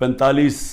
45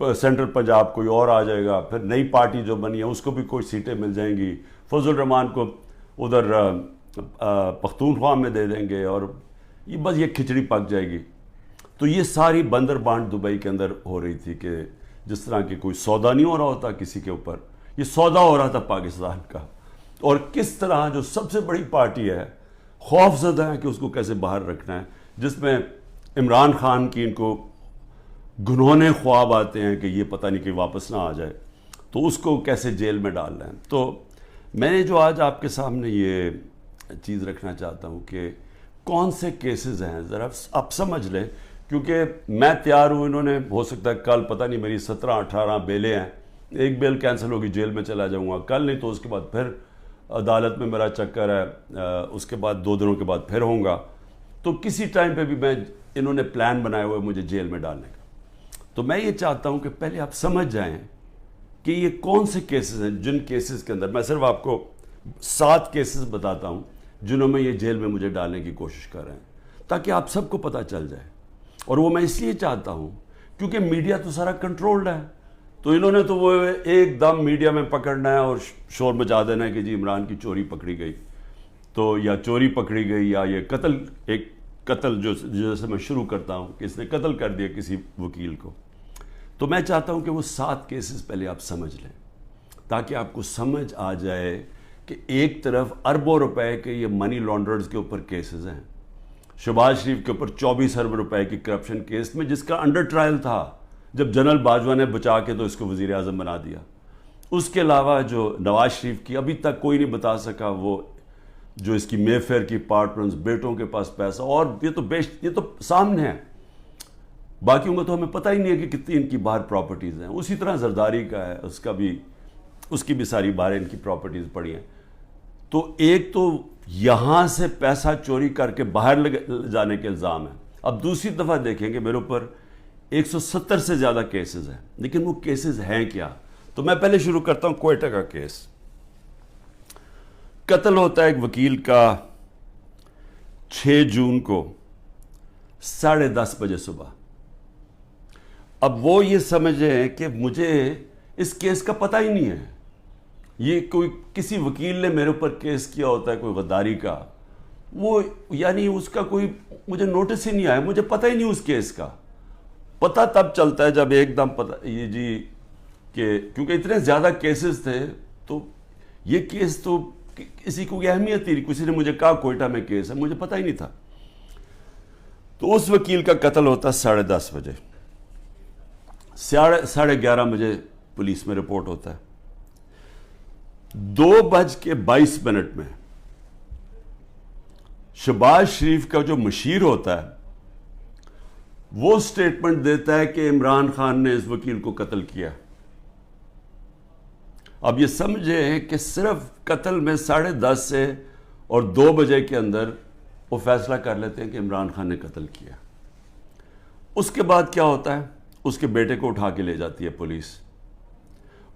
central Punjab کوئی اور آ جائے گا، پھر نئی پارٹی جو بنی ہے اس کو بھی کوئی سیٹیں مل جائیں گی، فضل الرحمان کو ادھر پختونخوا میں دے دیں گے، اور یہ بس یہ کھچڑی پک جائے گی۔ تو یہ ساری بندر بانٹ دبئی کے اندر ہو رہی تھی کہ جس طرح کہ کوئی سودا نہیں ہو رہا ہوتا کسی کے اوپر، یہ سودا ہو رہا تھا پاکستان کا، اور کس طرح جو سب سے بڑی پارٹی ہے خوف زدہ ہے کہ اس کو کیسے باہر رکھنا ہے، جس میں عمران خان کی ان کو گنہونے خواب آتے ہیں کہ یہ پتہ نہیں کہ واپس نہ آ جائے، تو اس کو کیسے جیل میں ڈال رہے ہیں۔ تو میں نے جو آج آپ کے سامنے یہ چیز رکھنا چاہتا ہوں کہ کون سے کیسز ہیں، ذرا آپ سمجھ لیں، کیونکہ میں تیار ہوں، انہوں نے ہو سکتا ہے کل پتہ نہیں میری 17-18 بیلیں ہیں، ایک بیل کینسل ہوگی جیل میں چلا جاؤں گا، کل نہیں تو اس کے بعد پھر عدالت میں میرا چکر ہے، اس کے بعد 2 دنوں کے بعد پھر ہوں گا، تو کسی ٹائم پہ بھی انہوں نے پلان بنایا ہوئے مجھے جیل میں ڈالنے کا۔ تو میں یہ چاہتا ہوں کہ پہلے آپ سمجھ جائیں کہ یہ کون سے کیسز ہیں، جن کیسز کے اندر میں صرف آپ کو 7 کیسز بتاتا ہوں جنہوں میں یہ جیل میں مجھے ڈالنے کی کوشش کر رہے ہیں، تاکہ آپ سب کو پتہ چل جائے۔ اور وہ میں اس لیے چاہتا ہوں کیونکہ میڈیا تو سارا کنٹرولڈ ہے، تو انہوں نے تو وہ ایک دم میڈیا میں پکڑنا ہے اور شور مچا دینا ہے کہ جی عمران کی چوری پکڑی گئی، تو یا چوری پکڑی گئی، یا یہ ایک قتل جو جیسے میں شروع کرتا ہوں کہ اس نے قتل کر دیا کسی وکیل کو۔ تو میں چاہتا ہوں کہ وہ 7 کیسز پہلے آپ سمجھ لیں، تاکہ آپ کو سمجھ آ جائے کہ ایک طرف اربوں روپے کے یہ منی لانڈررز کے اوپر کیسز ہیں، شہباز شریف کے اوپر 24 ارب روپے کی کرپشن کیس میں، جس کا انڈر ٹرائل تھا جب جنرل باجوہ نے بچا کے تو اس کو وزیر اعظم بنا دیا۔ اس کے علاوہ جو نواز شریف کی ابھی تک کوئی نہیں بتا سکا، وہ جو اس کی مے فیئر کی اپارٹمنٹس، بیٹوں کے پاس پیسہ، اور یہ تو سامنے ہے، باقیوں کا تو ہمیں پتہ ہی نہیں ہے کہ کتنی ان کی باہر پراپرٹیز ہیں۔ اسی طرح زرداری کا ہے، اس کی بھی ساری باہر ان کی پراپرٹیز پڑی ہیں۔ تو ایک تو یہاں سے پیسہ چوری کر کے باہر لے جانے کے الزام ہے۔ اب دوسری دفعہ دیکھیں کہ میرے اوپر 170 سے زیادہ کیسز ہیں، لیکن وہ کیسز ہیں کیا؟ تو میں پہلے شروع کرتا ہوں کوئٹہ کا کیس۔ قتل ہوتا ہے ایک وکیل کا 6 جون کو 10:30 بجے صبح۔ اب وہ یہ سمجھیں کہ مجھے اس کیس کا پتہ ہی نہیں ہے، یہ کوئی کسی وکیل نے میرے اوپر کیس کیا ہوتا ہے کوئی غداری کا، وہ یعنی اس کا کوئی مجھے نوٹس ہی نہیں آیا، مجھے پتہ ہی نہیں اس کیس کا۔ پتہ تب چلتا ہے جب ایک دم پتہ یہ جی کہ کیونکہ اتنے زیادہ کیسز تھے، تو یہ کیس تو کسی کو اہمیت ہی نہیں، کسی نے مجھے کہا کوئٹہ میں کیس ہے، مجھے پتہ ہی نہیں تھا۔ تو اس وکیل کا قتل ہوتا 10:30 بجے، 11:30 بجے پولیس میں رپورٹ ہوتا ہے۔ 2:22 میں شہباز شریف کا جو مشیر ہوتا ہے وہ سٹیٹمنٹ دیتا ہے کہ عمران خان نے اس وکیل کو قتل کیا۔ اب یہ سمجھیں کہ صرف قتل میں 10:30 سے اور 2 بجے کے اندر وہ فیصلہ کر لیتے ہیں کہ عمران خان نے قتل کیا۔ اس کے بعد کیا ہوتا ہے؟ اس کے بیٹے کو اٹھا کے لے جاتی ہے پولیس۔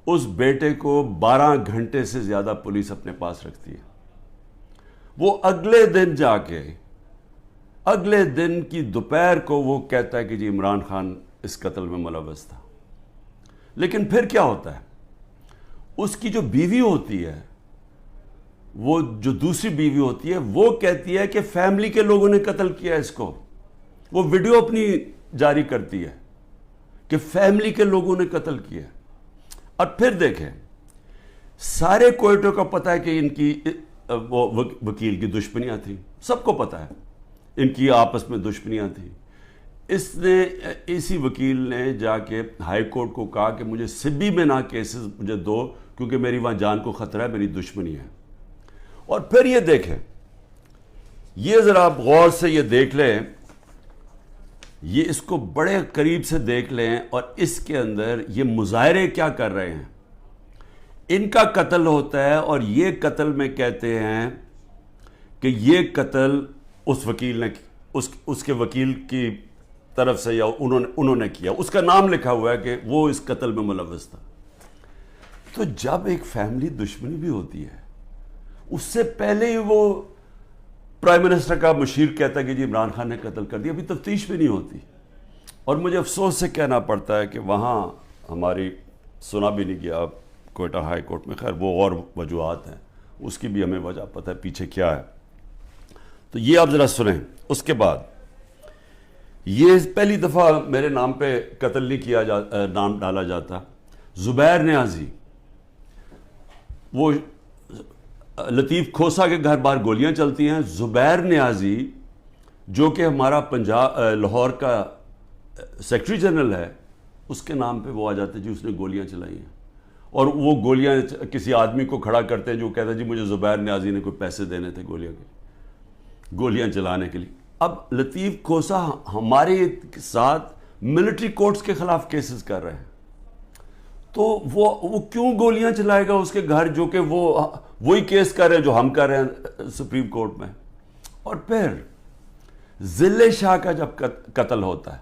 اس بیٹے کو 12 گھنٹے سے زیادہ پولیس اپنے پاس رکھتی ہے۔ وہ اگلے دن جا کے اگلے دن کی دوپہر کو وہ کہتا ہے کہ جی عمران خان اس قتل میں ملوث تھا۔ لیکن پھر کیا ہوتا ہے؟ اس کی جو بیوی ہوتی ہے، وہ جو دوسری بیوی ہوتی ہے، وہ کہتی ہے کہ فیملی کے لوگوں نے قتل کیا اس کو۔ وہ ویڈیو اپنی جاری کرتی ہے کہ فیملی کے لوگوں نے قتل کیا۔ اور پھر دیکھیں، سارے کوئٹہ کو پتہ ہے کہ ان کی وہ وکیل کی دشمنیاں تھیں، سب کو پتہ ہے ان کی آپس میں دشمنیاں تھیں۔ اسی وکیل نے جا کے ہائی کورٹ کو کہا کہ مجھے سبی میں نہ کیسز مجھے دو، کیونکہ میری وہاں جان کو خطرہ ہے، میری دشمنی ہے۔ اور پھر یہ دیکھیں، یہ ذرا آپ غور سے یہ دیکھ لیں، یہ اس کو بڑے قریب سے دیکھ لیں، اور اس کے اندر یہ مظاہرے کیا کر رہے ہیں۔ ان کا قتل ہوتا ہے، اور یہ قتل میں کہتے ہیں کہ یہ قتل اس وکیل نے اس کے وکیل کی طرف سے یا انہوں نے کیا، اس کا نام لکھا ہوا ہے کہ وہ اس قتل میں ملوث تھا۔ تو جب ایک فیملی دشمنی بھی ہوتی ہے، اس سے پہلے ہی وہ پرائم منسٹر کا مشیر کہتا ہے کہ جی عمران خان نے قتل کر دیا، ابھی تفتیش بھی نہیں ہوتی۔ اور مجھے افسوس سے کہنا پڑتا ہے کہ وہاں ہماری سنا بھی نہیں گیا کوئٹہ ہائی کورٹ میں. خیر وہ اور وجوہات ہیں, اس کی بھی ہمیں وجہ پتہ ہے پیچھے کیا ہے. تو یہ آپ ذرا سنیں. اس کے بعد یہ پہلی دفعہ میرے نام پہ قتل نہیں کیا نام ڈالا جاتا. زبیر نیازی, وہ لطیف کھوسا کے گھر بار گولیاں چلتی ہیں. زبیر نیازی جو کہ ہمارا لاہور کا سیکرٹری جنرل ہے, اس کے نام پہ وہ آ جاتے جی اس نے گولیاں چلائی ہیں. اور وہ گولیاں کسی آدمی کو کھڑا کرتے ہیں جو کہتا ہے جی مجھے زبیر نیازی نے کوئی پیسے دینے تھے گولیاں چلانے کے لیے. اب لطیف کھوسا ہمارے ساتھ ملٹری کورٹس کے خلاف کیسز کر رہے ہیں, تو وہ کیوں گولیاں چلائے گا اس کے گھر, جو کہ وہی کیس کر رہے ہیں جو ہم کر رہے ہیں سپریم کورٹ میں. اور پھر ضلع شاہ کا جب قتل ہوتا ہے,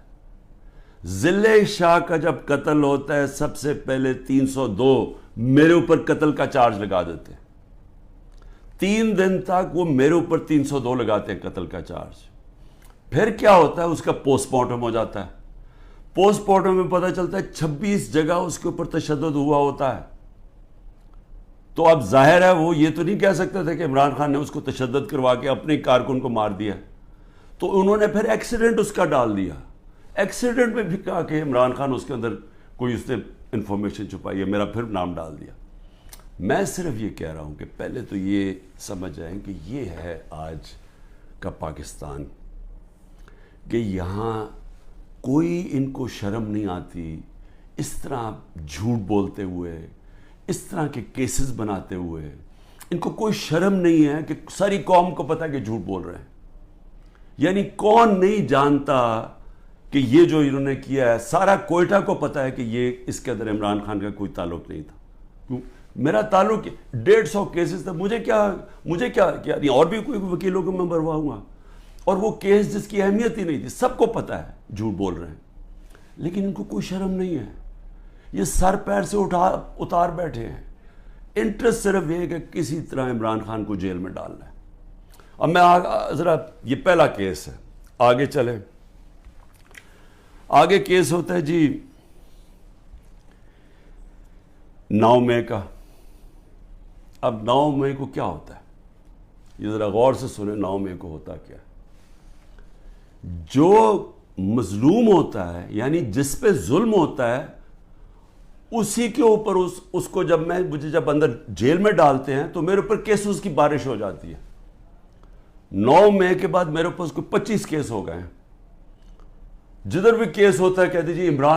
ضلع شاہ کا جب قتل ہوتا ہے, سب سے پہلے 302 میرے اوپر قتل کا چارج لگا دیتے ہیں. 3 دن تک وہ میرے اوپر 302 لگاتے ہیں قتل کا چارج. پھر کیا ہوتا ہے, اس کا پوسٹ مارٹم ہو جاتا ہے. پوسٹ مارٹم میں پتہ چلتا ہے 26 جگہ اس کے اوپر تشدد ہوا ہوتا ہے. تو اب ظاہر ہے وہ یہ تو نہیں کہہ سکتے تھے کہ عمران خان نے اس کو تشدد کروا کے اپنے کارکن کو مار دیا. تو انہوں نے پھر ایکسیڈنٹ اس کا ڈال دیا. ایکسیڈنٹ میں بھی کہا کہ عمران خان اس کے اندر کوئی اس نے انفارمیشن چھپائی ہے, میرا پھر نام ڈال دیا. میں صرف یہ کہہ رہا ہوں کہ پہلے تو یہ سمجھ جائیں کہ یہ ہے آج کا پاکستان, کہ یہاں کوئی ان کو شرم نہیں آتی اس طرح جھوٹ بولتے ہوئے, اس طرح کے کیسز بناتے ہوئے. ان کو کوئی شرم نہیں ہے کہ ساری قوم کو پتہ ہے کہ جھوٹ بول رہے ہیں. یعنی کون نہیں جانتا کہ یہ جو انہوں نے کیا ہے, سارا کوئٹہ کو پتہ ہے کہ یہ اس کے اندر عمران خان کا کوئی تعلق نہیں تھا. میرا تعلق 150 کیسز تھا, مجھے کیا نہیں, اور بھی کوئی وکیلوں کو میں بھرواؤں گا. اور وہ کیس جس کی اہمیت ہی نہیں تھی, سب کو پتہ ہے جھوٹ بول رہے ہیں, لیکن ان کو کوئی شرم نہیں ہے. یہ سر پیر سے اتار بیٹھے ہیں. انٹرسٹ صرف یہ کہ کسی طرح عمران خان کو جیل میں ڈالنا ہے. اب میں ذرا, یہ پہلا کیس ہے, آگے چلیں. آگے کیس ہوتا ہے جی 9 مئی کا. اب 9 مئی کو کیا ہوتا ہے, یہ ذرا غور سے سنیں. 9 مئی کو ہوتا کیا ہے, جو مظلوم ہوتا ہے یعنی جس پہ ظلم ہوتا ہے, اسی کے اوپر اس کو مجھے جب اندر جیل میں ڈالتے ہیں تو میرے اوپر کیسز کی بارش ہو جاتی ہے. 9 مئی کے بعد میرے اوپر 25 کیس ہو گئے ہیں. جدھر بھی کیس ہوتا ہے کہتے جی عمران